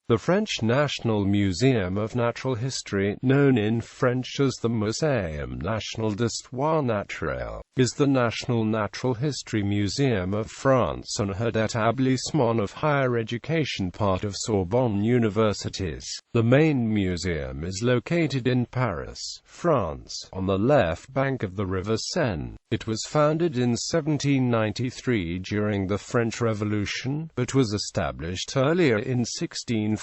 The French National Museum of Natural History, known in French as the Muséum national d'Histoire naturelle, is the national natural history museum of France and an établissement of higher education part of Sorbonne Universities. The main museum is located in Paris, France, on the left bank of the River Seine. It was founded in 1793 during the French Revolution, but was established earlier in 1635.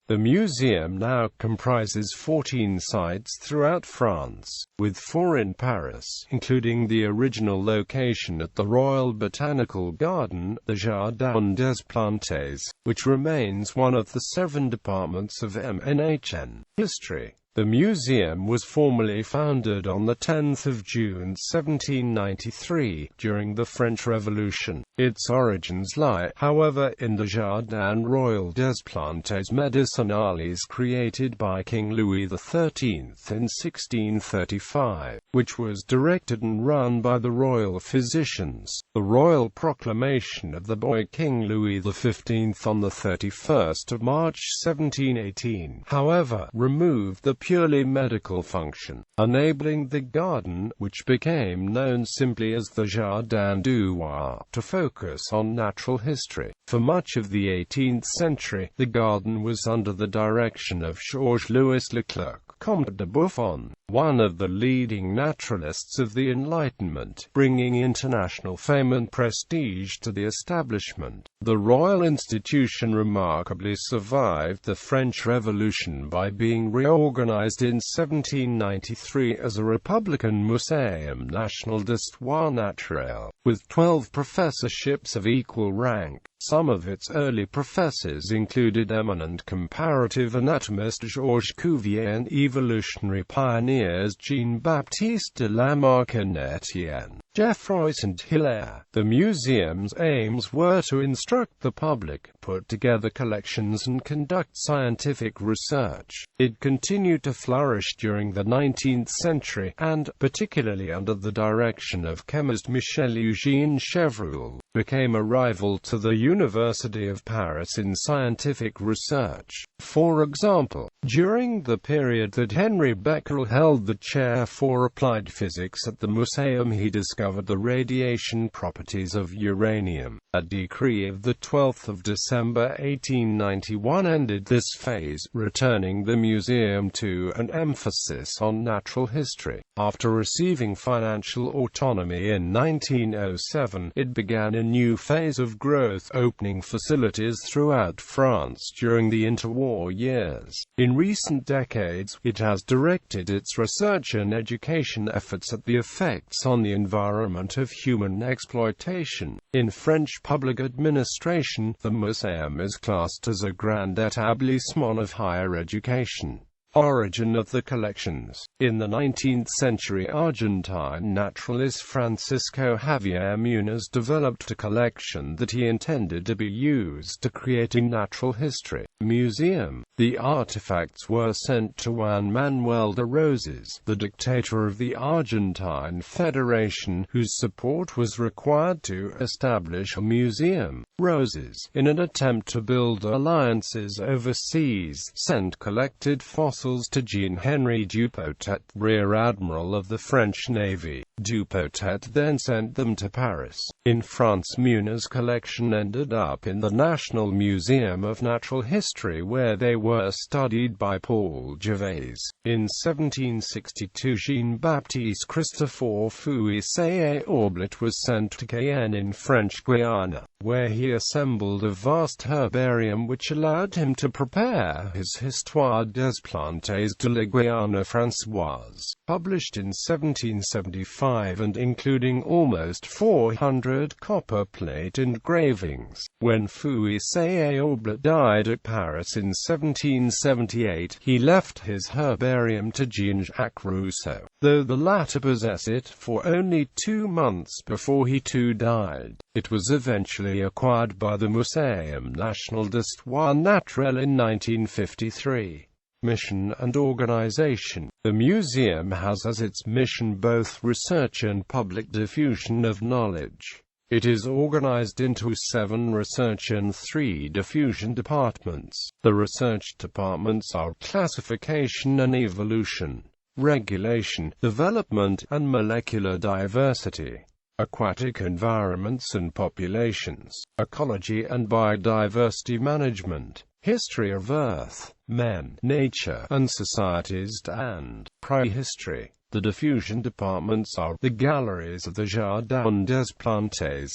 The museum now comprises 14 sites throughout France, with 4 in Paris, including the original location at the Royal Botanical Garden, the Jardin des Plantes, which remains one of the 7 departments of MNHN history. The museum was formally founded on 10 June 1793, during the French Revolution. Its origins lie, however, in the Jardin Royal des Plantes Medicinales created by King Louis XIII in 1635, which was directed and run by the royal physicians. The royal proclamation of the boy King Louis XV on 31 March 1718, however, removed the purely medical function, enabling the garden, which became known simply as the Jardin du Roi, to focus on natural history. For much of the 18th century, the garden was under the direction of Georges-Louis Leclerc, Comte de Buffon, one of the leading naturalists of the Enlightenment, bringing international fame and prestige to the establishment. The Royal Institution remarkably survived the French Revolution by being reorganized in 1793 as a Republican Muséum national d'Histoire naturelle, with 12 professorships of equal rank. Some of its early professors included eminent comparative anatomist Georges Cuvier and evolutionary pioneers Jean-Baptiste de Lamarck and Etienne Geoffroy St. Hilaire. The museum's aims were to instruct the public, put together collections and conduct scientific research. It continued to flourish during the 19th century, and, particularly under the direction of chemist Michel-Eugène Chevreul, became a rival to the University of Paris in scientific research. For example, during the period that Henri Becquerel held the chair for applied physics at the Muséum, he discovered the radiation properties of uranium. A decree of 12 December 1891 ended this phase, returning the museum to an emphasis on natural history. After receiving financial autonomy in 1907, it began a new phase of growth, opening facilities throughout France during the interwar years. In recent decades, it has directed its research and education efforts at the effects on the environment of human exploitation. In French public administration, the Muséum is classed as a grand établissement of higher education. Origin of the collections. In the 19th century, Argentine naturalist Francisco Javier Muniz developed a collection that he intended to be used to create a natural history museum. The artifacts were sent to Juan Manuel de Rosas, the dictator of the Argentine Federation, whose support was required to establish a museum. Rosas, in an attempt to build alliances overseas, sent collected fossils to Jean-Henri Dupotet, Rear Admiral of the French Navy. Dupotet then sent them to Paris. In France, Muniz's collection ended up in the National Museum of Natural History, where they were studied by Paul Gervais. In 1762, Jean-Baptiste Christophe Fouissé-Aublet was sent to Cayenne in French Guiana, where he assembled a vast herbarium which allowed him to prepare his Histoire des Plantes de la Guyane Françoise, published in 1775 and including almost 400 copper plate engravings. When Fouissé-Aublet died at Paris in 1778, he left his herbarium to Jean-Jacques Rousseau, though the latter possessed it for only 2 months before he too died. It was eventually acquired by the Muséum national d'Histoire naturelle in 1953. Mission and organization. The museum has as its mission both research and public diffusion of knowledge. It is organized into 7 research and 3 diffusion departments. The research departments are classification and evolution, regulation, development, and molecular diversity, aquatic environments and populations, ecology and biodiversity management, history of Earth, men, nature, and societies, and prehistory. The diffusion departments are the galleries of the Jardin des Plantes,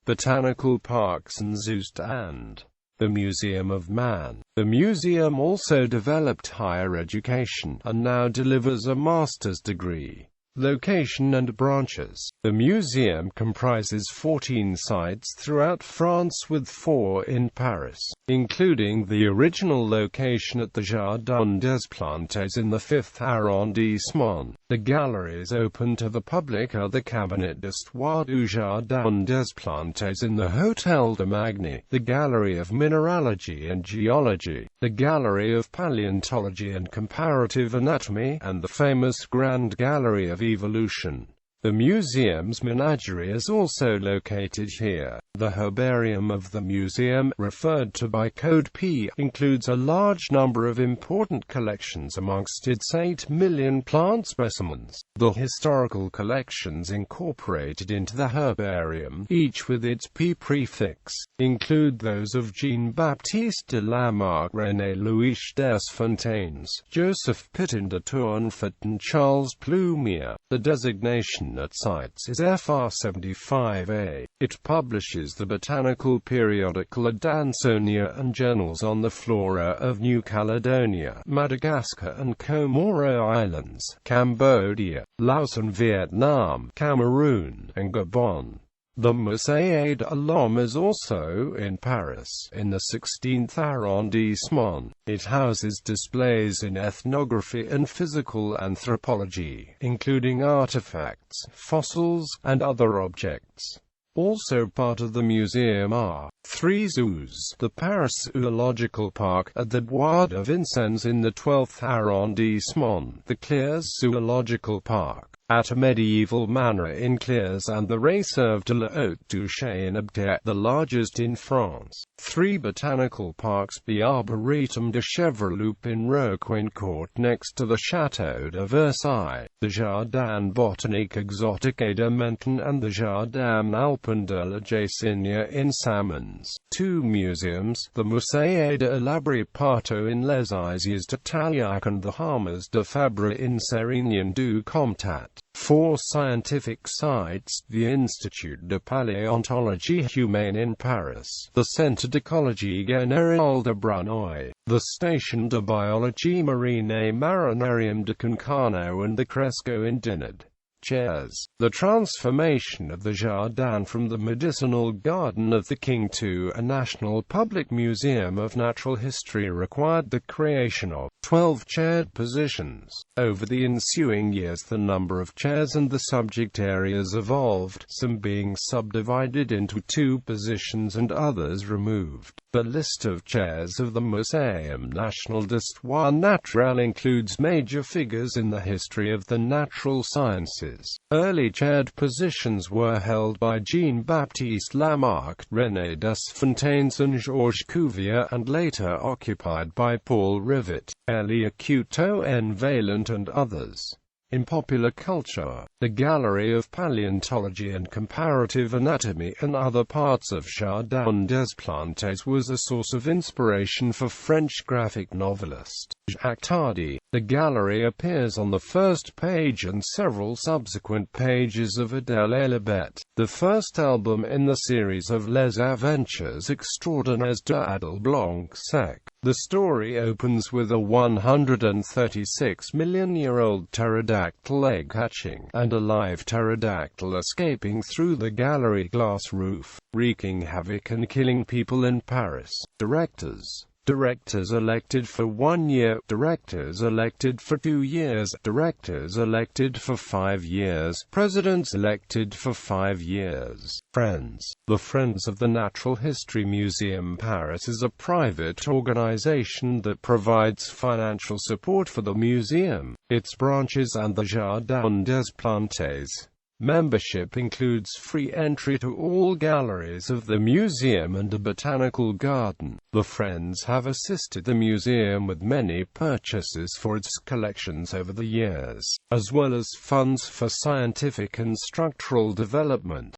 botanical parks and zoos, and the Museum of Man. The museum also developed higher education and now delivers a master's degree. Location and branches. The museum comprises 14 sites throughout France with 4 in Paris, including the original location at the Jardin des Plantes in the 5th arrondissement. The galleries open to the public are the Cabinet d'Histoire du Jardin des Plantes in the Hôtel de Magny, the Gallery of Mineralogy and Geology, the Gallery of Paleontology and Comparative Anatomy, and the famous Grand Gallery of Evolution. The museum's Menagerie is also located here. The herbarium of the museum, referred to by Code P, includes a large number of important collections amongst its 8 million plant specimens. The historical collections incorporated into the herbarium, each with its P prefix, include those of Jean-Baptiste de Lamarck, René-Louis Desfontaines, Joseph Pitton de Tournefort, and Charles Plumier. The designation at sites is FR 75A. It publishes the botanical periodical Adansonia and journals on the flora of New Caledonia, Madagascar and Comoro Islands, Cambodia, Laos and Vietnam, Cameroon, and Gabon. The Musée de l'Homme is also in Paris, in the 16th arrondissement. It houses displays in ethnography and physical anthropology, including artifacts, fossils, and other objects. Also part of the museum are 3 zoos: the Paris Zoological Park at the Bois de Vincennes in the 12th arrondissement, the Clères Zoological Park at a medieval manor in Clères, and the Réserve de la Haute-Touche in Abdet, the largest in France. 3 botanical parks: the Arboretum de Chevreloup in Roquencourt next to the Château de Versailles, the Jardin Botanique Exotique de Menton, and the Jardin Alpin de la Jacinia in Samans. 2 museums: the Musée de l'Abri Parto in Les Isiers de Taliac and the Harmas de Fabre in Sérignan du Comtat. 4 scientific sites: the Institut de Paléontologie Humaine in Paris, the Centre d'Écologie Générale de Bruneuil, the Station de Biologie Marine et Marinarium de Concarneau, and the Cresco in Dinard. Chairs. The transformation of the Jardin from the medicinal garden of the king to a national public museum of natural history required the creation of 12 chaired positions. Over the ensuing years, the number of chairs and the subject areas evolved, some being subdivided into 2 positions and others removed. The list of chairs of the Muséum National d'Histoire Naturelle includes major figures in the history of the natural sciences. Early chaired positions were held by Jean-Baptiste Lamarck, René Desfontaines and Georges Cuvier, and later occupied by Paul Rivet, Elie Cousteau-en Vaillant and others. In popular culture, the Gallery of Paleontology and Comparative Anatomy and other parts of Jardin des Plantes was a source of inspiration for French graphic novelist Jacques Tardy. The gallery appears on the first page and several subsequent pages of Adèle et la Bête, the first album in the series of Les Aventures Extraordinaires d'Adèle Blanc-Sec. The story opens with a 136-million-year-old pterodactyl egg hatching, and a live pterodactyl escaping through the gallery glass roof, wreaking havoc and killing people in Paris. Directors elected for 1 year, directors elected for 2 years, directors elected for 5 years, presidents elected for 5 years. Friends. The Friends of the Natural History Museum Paris is a private organization that provides financial support for the museum, its branches and the Jardin des Plantes. Membership includes free entry to all galleries of the museum and a botanical garden. The Friends have assisted the museum with many purchases for its collections over the years, as well as funds for scientific and structural development.